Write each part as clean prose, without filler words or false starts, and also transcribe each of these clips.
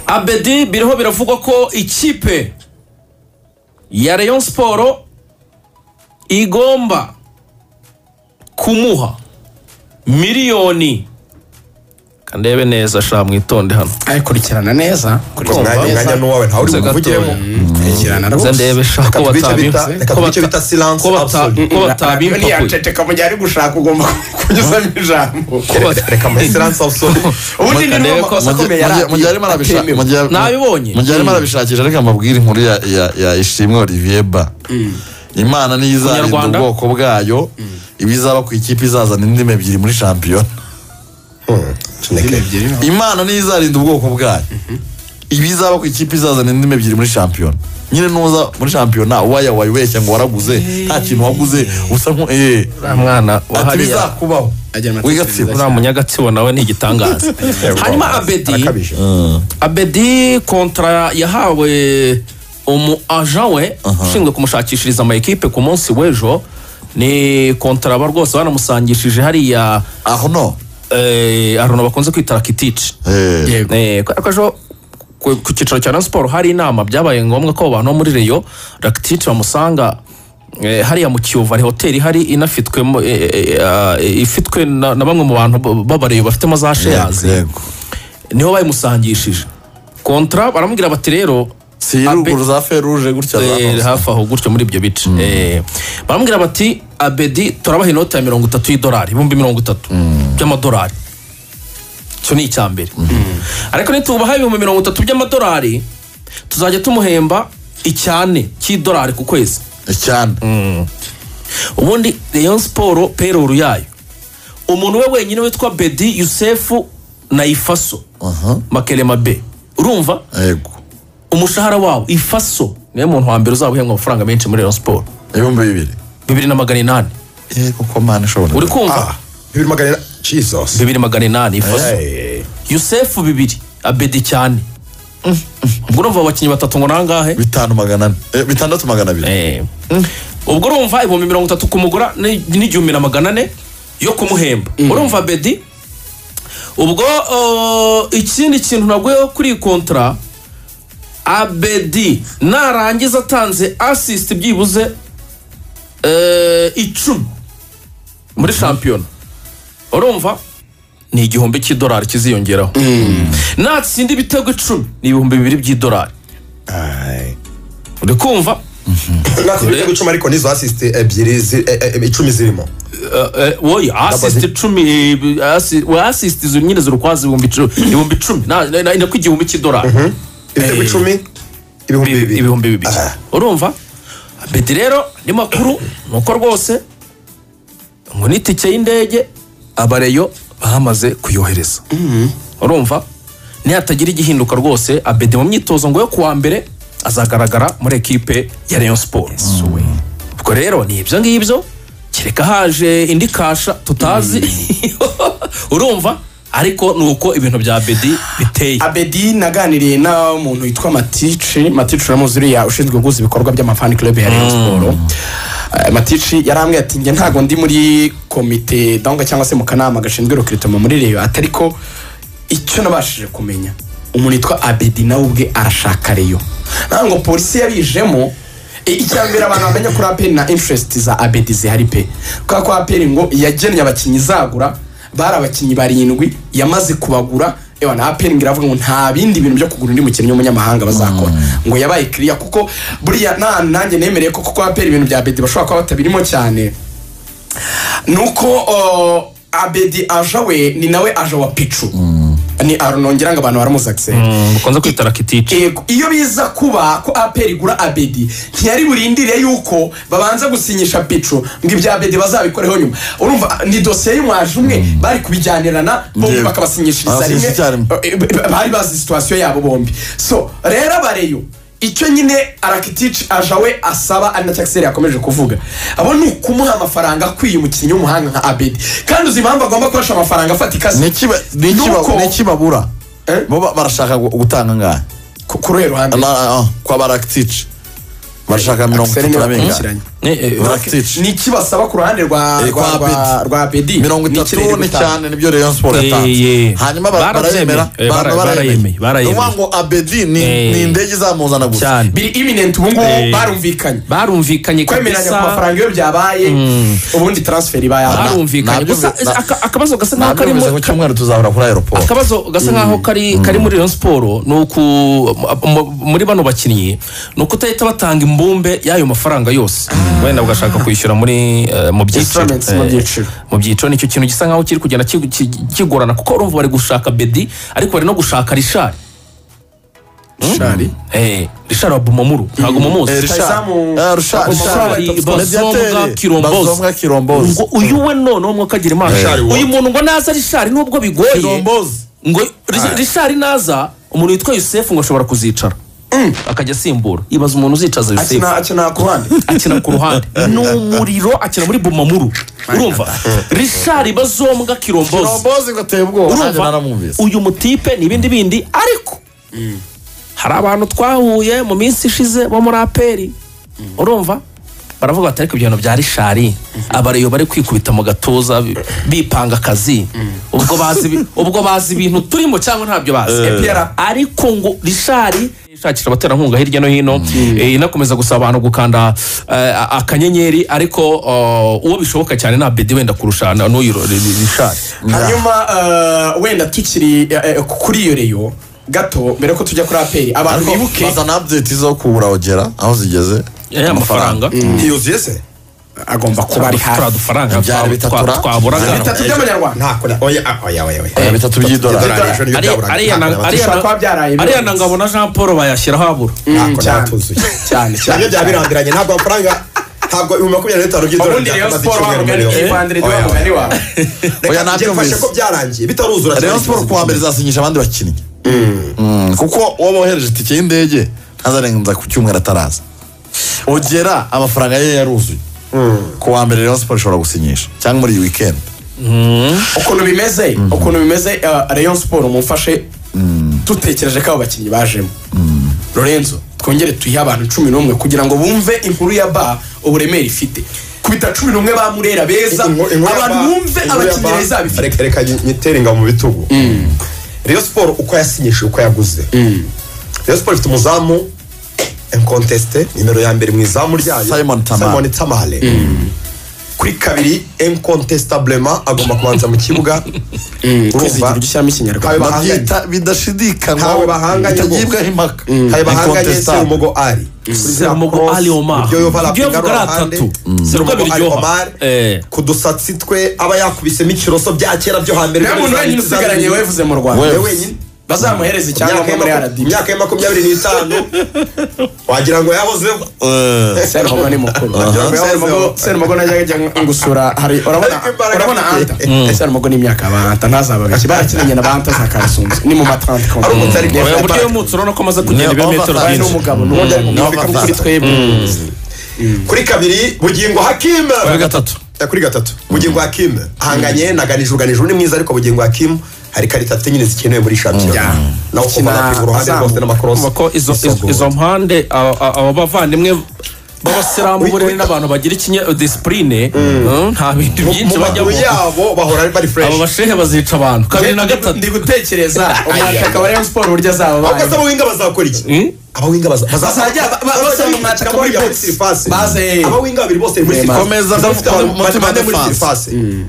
Abed biriho biravugwa ko ikipe ya Rayon Sport igomba kumuha miliyoni kandebe neza sha mwitonde hano ayikurikirana neza mwanya n'uwawe ntawe uri buvugiremo kurikirana rwose ndebe sha ko bita silence ko batabimpa yaceceka mu gihe ari gushaka ugomba kunyuzamo ijambo reka muri silence absolute ubundi ni no makosa akomeye nabibonye mu gihe arimo arabishakisha reka mbabwire inkuru ya Ishimwe Olivier Ba Imana niyo izarinda ubwoko bwayo ibizaba ku ikipe izazana indimi ebyiri muri shampiyona. Imana niyo izarinda ubwoko bwayo ibizaba ku ikipe izazana indimi ebyiri muri shampiyona. Nyine nuza muri shampiyona wayibeshya ngo waraguze nta kintu waguze usa nko mwana wahari bizakubaho wigatsibo ura munyagatsibo nawe ni igitangaza. Hanyuma Abed kontra yahawe agent we ushinzwe kumushakishiriza ama equipe ku munsi w'ejo ni kontra aba rwose banamusangishije hariya aho bakunze kwita Rakitici kajo ku cyicaro cya Sport hari inama byabaye ngombwa ko abantu muri Rayon Rakitici bamusanga hariya mu Kiyovu ari hoteli hari ifitwe na bamwe mu bantu babareyo bafitemo za shares niho bayimusangishije kontra baramubwira bati rero Siruguru za feruje gutya hafi aho gutyo muri ibyo bice baramubwira bati Abed turabaha inoti ya $30 ibihumbi 30 by'amadolari cyo ni icyambere ariko nitubaha ibihumbi 30 by'amadolari tuzajya tumuhemba icyane cy'idolari ku kwezi icyane ubundi Rayon Sport payroll yayo umuntu we wenyine witwa Abed Yusefu na Ifaso Makelema B urumva yego umushahara wawo Ifaso niyo muntu wa mbere uzabuhembwa amafaranga menshi muri Rayon Sport 2,800 yego ko mana shobora uri kumva 2,800 Jesus 2,800 Ifaso Yusefu 2 Abed cyane ubwo urumva abakinnyi batatu ngo nangahe 6,200 ubwo urumva 30 kumugura n'1,400 yo kumuhemba urumva Abed ubwo ikindi kintu nagwe kuri kontra Abed narangiza atanze assist byibuze 10 muri shampiyona urumva ni igihumbi cy'idolari kiziyongeraho natsinda ibitego 10 ni ibihumbi 2 by'idolari uri kumva natsinda ibitego 10 ariko nizo assist ebyiri 10 zirimo wowe assist 10 assist nyine zirukwazi ibihumbi 10 na ko igihumbi cy'idolari ibitego 10 ibihumbi 2 urumva Abed rero ni makuru nuko rwose ngo nitike y'indege abareyo bahamaze kuyohereza urumva nihatagira igihinduka rwose Abed mu myitozo ngo yo kuwa mbere azagaragara muri equipe ya Rayon Sport ubwo rero ni ibyo ngibyo kereka haje indi kasha tutazi urumva ariko nuko ibintu bya Abed biteye. Abed naganiriye na umuntu witwa Matici uramuzuriya ushinzwe guhuza ibikorwa by'amafani club ya Rayon Sport. Matici yarambwiye ati nge ntago ndi muri komite danga cyangwa se mu kanama gashinzwe recruitment muri Rayon atariko icyo nabashije kumenya umuntu witwa Abed nawe ubwe arashaka Rayon nango polisi yabijemo icyambere abantu bamenya kuri Abed na interest za Abed zihari pe kwa Abed ngo yagennye abakinyi zagura bari abakinyi 7 yamaze kubagura na Abed ngiravuga ngo nta bindi bintu byo kugura undi mukinnyi w'umunyamahanga bazakora ngo yabaye clear kuko buriya nanjye nemereye ko kuko Abed ibintu bya Abed bashobora kuba batabirimo cyane nuko Abed aja we ni nawe aja wa Pichu ni aronongera ngo abantu baramuzaxe mukonza kwita Rakitici iyo biza kuba ko Abed igura Abed ntiyari burindire yuko babanza gusinyisha Pichu ngo ibya Abed bazabikoreho nyuma urumva ni dossier y'umwaje umwe bari kubijyanirana bombi bakabasinyishiriza rimwe bari bazi situation yabo bombi so rero bareyo icyo nyine Rakitici ajawe asaba ari na taxer yakomeje kuvuga abo ni kumuha amafaranga kwiye umukinnyi w'umuhanga nka Abed kandi uzimamba agomba kurasha amafaranga afatika n'ikibabura bo barashaka gutanga ngahe ku ruhande kwa Rakitici barashaka 30 ni ikibasaba ku ruhande rwa Abed 30 ni cyane nibyo Rayon Sport yatanze hanyuma barayemera barayemera ngo Abed ni indege izamuzana gusa biri imminent ubu barumvikanye kwemeranya ku mafaranga yo byabaye ubundi transfer ibaye barumvikanye gusa akabazo gasa nkaho kari mu cyumweru tuzahora kuri aeroport akabazo gasa nkaho kari muri Rayon Sport nuko muri bano bakinnyi nuko utahita batanga imbumbe y'ayo mafaranga yose wenda ugashaka kwishyura muri mu byiciro nicyo kintu gisa nkaho kiri kugenda kigorana kuko urumva bari gushaka Abed ariko bari no gushaka Richard Richard wa Bumamuru ntago mumuzi Bazomga Kirombozi ngo uyu we none umwe kagira imana uyu muntu ngo naza Richard nubwo bigoye ngo Richard naza umuntu witwa Yusef ngo ashobora kuzicara akajya asimbura ibaza umuntu uzicaza Yusef akina ku ruhande n'Umuriro akina muri Bumamuru urumva Richard Bazomga Kirombozi ngo ateye ubwoba naramumvise uyu mutipe nibindi bindi ariko hari abantu twahuye mu minsi ishize bo muri aperi urumva baravuga bati ariko ibintu bya Richard abareyo bari kwikubita mu gatoza bipanga akazi ubwo bazi ibintu turimo cyangwa ntabyo bazi ariko ngo Richard ishakira abaterankunga hirya no hino inakomeza gusaba abantu gukanda akanyenyeri ariko uwo bishoboka cyane na Abed wenda kurusha n'uyu Richard hanyuma wenda tukiri kuri iyo Rayon gato mbere ko tujya kuri aperi abantu bibuke bazana update zo kubura ogera aho zigeze amafaranga yuzuye se agomba kuba ari hafi udufaranga twaburaga bitatu by'amanyarwanda oya bitatu by'idolari ariya ngabona Jean Paul bayashyiraho abura cyane nabyo byabirandiranye ntabwo amafaranga ntabwo 25 by'idolari oya nabyo mfashe ko byarangiye bitaruzura Rayon Sport kuwa mbere zasinyisha abandi bakinnyi kuko uwo bohereje itike y'indege ntazarenza ku cyumweru ataraza ogera amafaranga ye yaruzuye kuwa mbere Rayon Sport ishobora gusinyisha cyangwa muri iyi weekend ukuntu bimeze Rayon Sport mumfashe tutekereje ko abo bakinnyi bajemo Lorenzo twongere tuyihe abantu 11 kugira ngo bumve inkuru ya ba uburemere ifite kubita 11 bamurera beza abantu bumve abakinnyi beza bifite reka nyiteringa mu bitugu Rayon Sport uko yasinyishe uko yaguze Rayon Sport ifite umuzamu incontesté nimero ya mbere mu izamu ryayo Simon Tamale kuri kabiri incontestablement agomba kubanza mu kibuga urumva gishyamo ikinyarwanda bidashidikanywa bitagibwa impaka bahanganye Serumogo Ali Serumogo Ali Omar ibyo gatatu Serumogo Ali Omar kudusatsi twe aba yakubisemo ikiroso bya kera byo hambere n'umuntu wenyine usigaranye wevuze mu Rwanda wenyine bazamuhereza cyangwa muri RD imyaka ya 25 wagira ngo yahoze Serumogo ni mukuru Serumogo najya ngusura hari urabona anta Serumogo ni imyaka abanta ntazababiki barakinanye na banta zakasunze ni mu matrante ari umutari uburyo y'umutsuro no komaza kugenda ibimetero byinshi n'umugabo n'ubundi ari mu kuri twebwe kuri kabiri Bugingo Hakim kuri gatatu Bugingo Hakim ahanganye na Ganijuru ni mwiza ariko Bugingo Hakim hari karita nyine zikenewe muri champion naho kumana ku ruhande rwose n'amakross ko izo mpande abo bavandimwe b'abasilamu burere n'abantu bagira discipline nta bintu byinshi bajyamo yabo bahora bari fresh abo bashehe bazica abantu kabiri na gatatu ndi gutekereza umwaka wa Rayon Sport burya zaba baye abo winga bazakora iki abo winga bazajya mu mwaka muri surface baze abo winga babiri bose muri komeza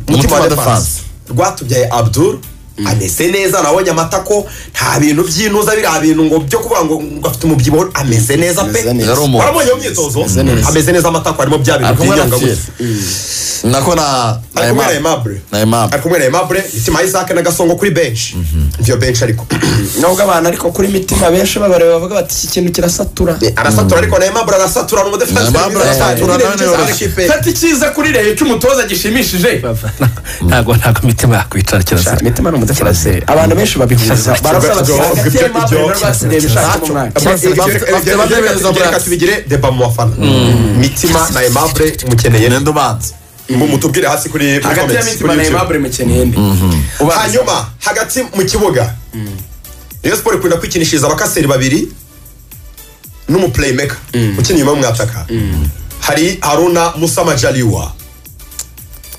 mutima defense rwatubyaye Abdul ameze neza nabonye amatako nta bintu by'intuza biri abintu ngo byo kuvuga ngo afite umubyibuho ameze neza pe barabonye mu myitozo ameze neza amatako harimo bya bintu by'inyanga gusa nako na Aimable itima Isaac na Gasongo kuri bench ndio bench ariko nubwo abantu ariko kuri mitima benshi babareba bavuga bati iki kintu kirasatura arasatura ariko na Aimable arasatura mu defense fati kiza kuri Rayon cy'umutoza gishimishije ntago mitima yakwicara kirasa mitima no mudafirase abantu benshi babihuriza barasaba reka tubigire deba mu bafana mitima na Aimable mukeneye nendo banza mutubwire hasi kuri hagati ya mitima na Aimable mukeneye ndi hanyuma hagati mu kibuga Rayon Sport kwenda kwikinishiriza abakaseri babiri n'umu playmaker ukeneye mu mwataka hari Haruna Musa Majaliwa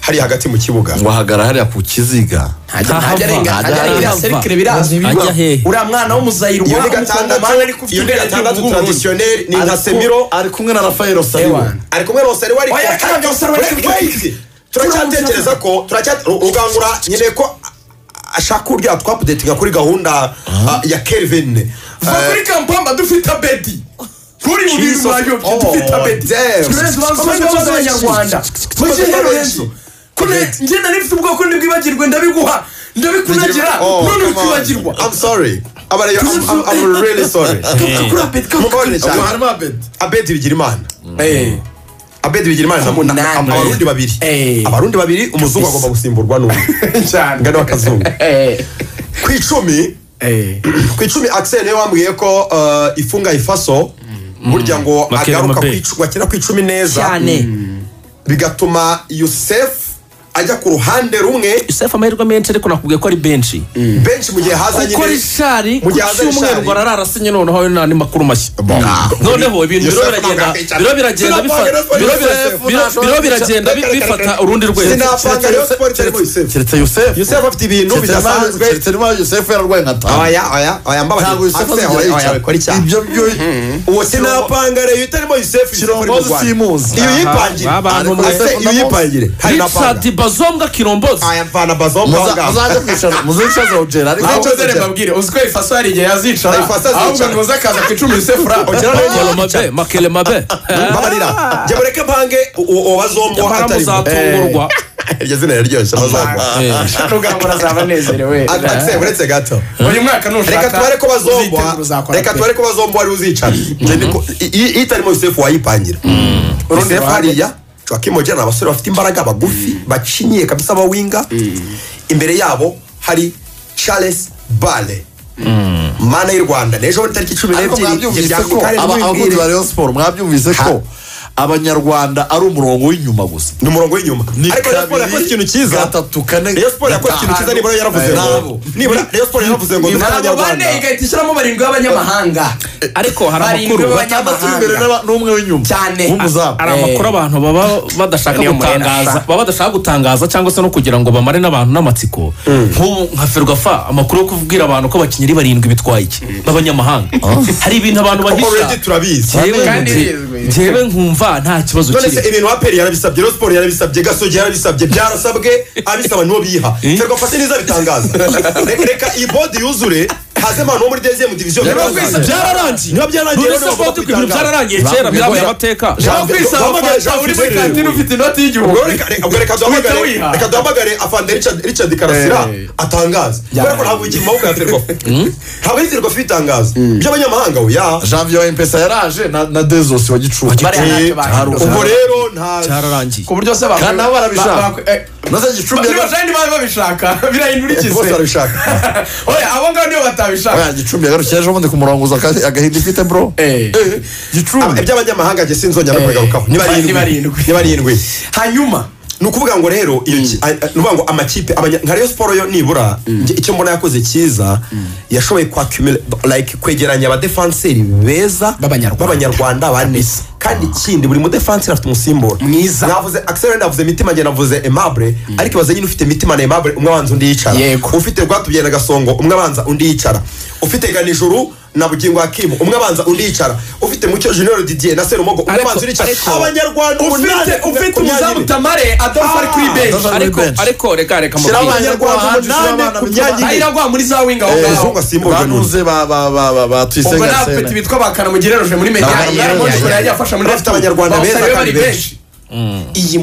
hari hagati mu kibuga wahagara hariya ku kiziga hajya serikire birazwi uriya mwana w'umuzayirwa iyo ni gatandatu traditionnel ni nka Semiro ari kumwe na Rafael Osariwa ari kumwe na Osariwa turacyatekereza ko ugangura nyine ko ashaka urya twapudetinga kuri gahunda ya Kelvin kuri kampamba dufite Abedi kuri mubiri mwayo dufite Abedi twese bazanye abanyarwanda mugiherezo kone ngenda nifite ubwoko ndibwibagirwe ndabiguha ndabikunagira none ukibagirwa I'm sorry I'm really sorry kuri Abedi harimo Abed bigira imana Abed bigira imana abarundi babiri umuzungu agomba gusimburwa n'undi cyane ngano akazungu ku icumi Axel niwe wambwiye ko ifunga ifaso burya ngo agaruka wakina ku 10 neza cyane bigatuma Youssef ajya ku ruhande rumwe Youssef amahirwe menshi ariko nakubwiye ko ari benshi mu gihe hazanye uko rishari ku cyumweru ngo ararasinye noneho nani makuru mashya noneho ibintu biro biragenda bifata urundi rwego sinapanga yo sport terimo Youssef afite ibintu bidasanzwe terimo Youssef yararwaye nkata aya mbaba ko ari cyane ibyo uwo sinapanga rero itarimo Youssef kirombozi simuzi iyo yipangire hari napanga bazombwa kirombozi aya mfana bazombwa muzaje kwicara muzicaza ojera ariko ntacyo mbabwire uziko ifaso hari igihe yazicara ahubwo ngo zakaza ku 10 Youssef ojera makele mabe babarira jye bureke mpange uwo atari muzatungurwa iryo zina riryoshye bazombwa ntugambura zaba nezerewe Axel buretse gato uyu mwaka nushaka reka tubare ko bazombwa ari uzicara itarimo Youssef wayipangira Youssef hariya Joaquim Ojana abasore bafite imbaraga bagufi bacinyiye kabisa bawinga imbere yabo hari Charles Bale mana y'u Rwanda nejo bari tariki 12 abakozi ba Rayon Sport mwabyumvise ko abanyarwanda ari umurongo w'inyuma gusa ni umurongo w'inyuma ariko Rayon Sport yakoze ikintu cyiza gatatu kane Rayon Sport yakoze ikintu cyiza nibura yaravuze ngo nibura Rayon Sport yaravuze ngo abanyarwanda igatishyiramo barindwi b'abanyamahanga ariko hari amakuru batandatu imbere n'umwe w'inyuma cyane ari amakuru abantu baba badashaka gutangaza cyangwa se no kugira ngo bamare n'abantu n'amatsiko nka Ferwafa amakuru yo kubwira abantu ko bakinyiri barindwi bitwaye iki b'abanyamahanga hari ibintu abantu bahisha turabizi jewe nkumva nta kibazo kiri none se ibintu aperi yarabisabye Rayon Sport yarabisabye Gasogi yarabisabye byarasabwe abisaba nibo biha Ferwafa neza bitangaza reka ibodi yuzure haze abantu bo muri deuxième division byararangiye niba byarangiye none se ko ibintu byararangiye kera birabaye amateka uri kuri kantine ufite inoti y'igihugu reka duhamagare afande Richard Karasira atangaza kubera ko ntabwo igihe maboko ya Ferwafa ntabwo ari Ferwafa itangaza by'abanyamahanga ya Janvier wa Mpesa yaraje na Dezos wa Gicuku ubwo rero nta cyararangiye ku buryo se kandi abo barabishaka nazo Gicumbi bajandi babishaka birahindura iki bose barabishaka oya abo ngabo niyo batabishaka oya Gicumbi yagarukiye ejo bundi ku murongo uza agahindi ifite bro Gicumbi iby'abanyamahanga je sinzongera kubigarukaho ni barindwi hanyuma nukuvuga ngo rero nuvuga ngo amakipe nka Rayon Sport yo nibura icyo mbona yakoze cyiza yashoboye kwegeranya abadefenseri beza b'abanyarwanda bane kandi ikindi buri mu defenseur afite umusimbura mwiza navuze Axel ndavuze mitima nge navuze Aimable ariko baze nyine ufite mitima na Aimable umwe abanza undi yicara ufite Rwatubye na Gasongo umwe abanza undi yicara ufite Ganijuru na Bugingo Hakim umwe abanza undi yicara ufite Mucyo Junior Didier na Serumogo umwe abanza undi yicara abanyarwanda ufite umuzamu Tamare Adolphe ari kuri bench ariko reka mu abanyarwanda ayiragwa muri za winga ahubwo asimburwa banuze ba twisenga sena ubwo napeti bitwa bakana mugireroje muri media yafasha muri abanyarwanda beza kandi benshi iyi